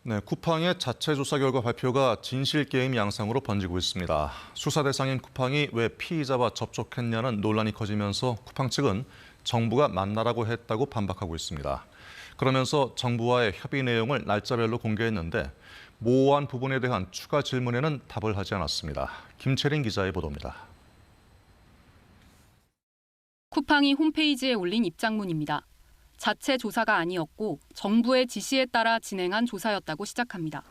네, 쿠팡의 자체 조사 결과 발표가 진실게임 양상으로 번지고 있습니다. 수사 대상인 쿠팡이 왜 피의자와 접촉했냐는 논란이 커지면서 쿠팡 측은 정부가 만나라고 했다고 반박하고 있습니다. 그러면서 정부와의 협의 내용을 날짜별로 공개했는데 모호한 부분에 대한 추가 질문에는 답을 하지 않았습니다. 김채린 기자의 보도입니다. 쿠팡이 홈페이지에 올린 입장문입니다. 자체 조사가 아니었고 정부의 지시에 따라 진행한 조사였다고 시작합니다.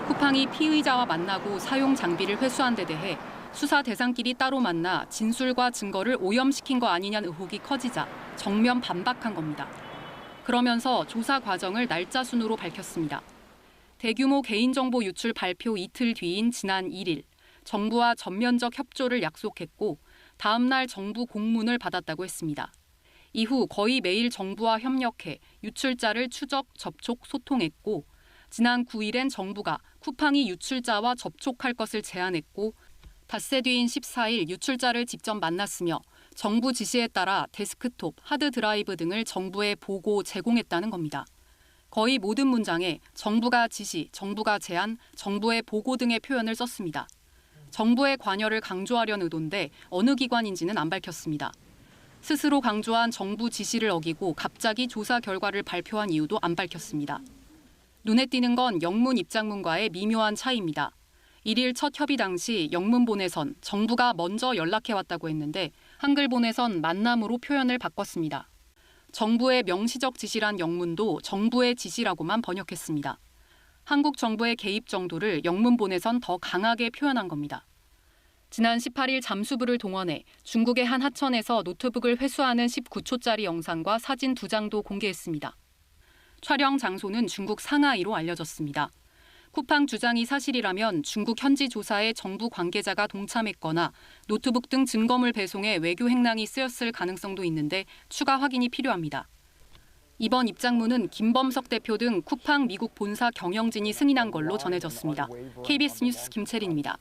쿠팡이 피의자와 만나고 사용 장비를 회수한 데 대해 수사 대상끼리 따로 만나 진술과 증거를 오염시킨 거 아니냐는 의혹이 커지자 정면 반박한 겁니다. 그러면서 조사 과정을 날짜 순으로 밝혔습니다. 대규모 개인정보 유출 발표 이틀 뒤인 지난 1일, 정부와 전면적 협조를 약속했고 다음 날 정부 공문을 받았다고 했습니다. 이후 거의 매일 정부와 협력해 유출자를 추적, 접촉, 소통했고 지난 9일엔 정부가 쿠팡이 유출자와 접촉할 것을 제안했고 닷새 뒤인 14일 유출자를 직접 만났으며 정부 지시에 따라 데스크톱, 하드드라이브 등을 정부에 보고 제공했다는 겁니다. 거의 모든 문장에 정부가 지시, 정부가 제안, 정부의 보고 등의 표현을 썼습니다. 정부의 관여를 강조하려는 의도인데 어느 기관인지는 안 밝혔습니다. 스스로 강조한 정부 지시를 어기고 갑자기 조사 결과를 발표한 이유도 안 밝혔습니다. 눈에 띄는 건 영문 입장문과의 미묘한 차이입니다. 1일 첫 협의 당시 영문본에선 정부가 먼저 연락해왔다고 했는데 한글본에선 만남으로 표현을 바꿨습니다. 정부의 명시적 지시란 영문도 정부의 지시라고만 번역했습니다. 한국 정부의 개입 정도를 영문본에선 더 강하게 표현한 겁니다. 지난 18일 잠수부를 동원해 중국의 한 하천에서 노트북을 회수하는 19초짜리 영상과 사진 2장도 공개했습니다. 촬영 장소는 중국 상하이로 알려졌습니다. 쿠팡 주장이 사실이라면 중국 현지 조사에 정부 관계자가 동참했거나 노트북 등 증거물 배송에 외교 행랑이 쓰였을 가능성도 있는데 추가 확인이 필요합니다. 이번 입장문은 김범석 대표 등 쿠팡 미국 본사 경영진이 승인한 걸로 전해졌습니다. KBS 뉴스 김채린입니다.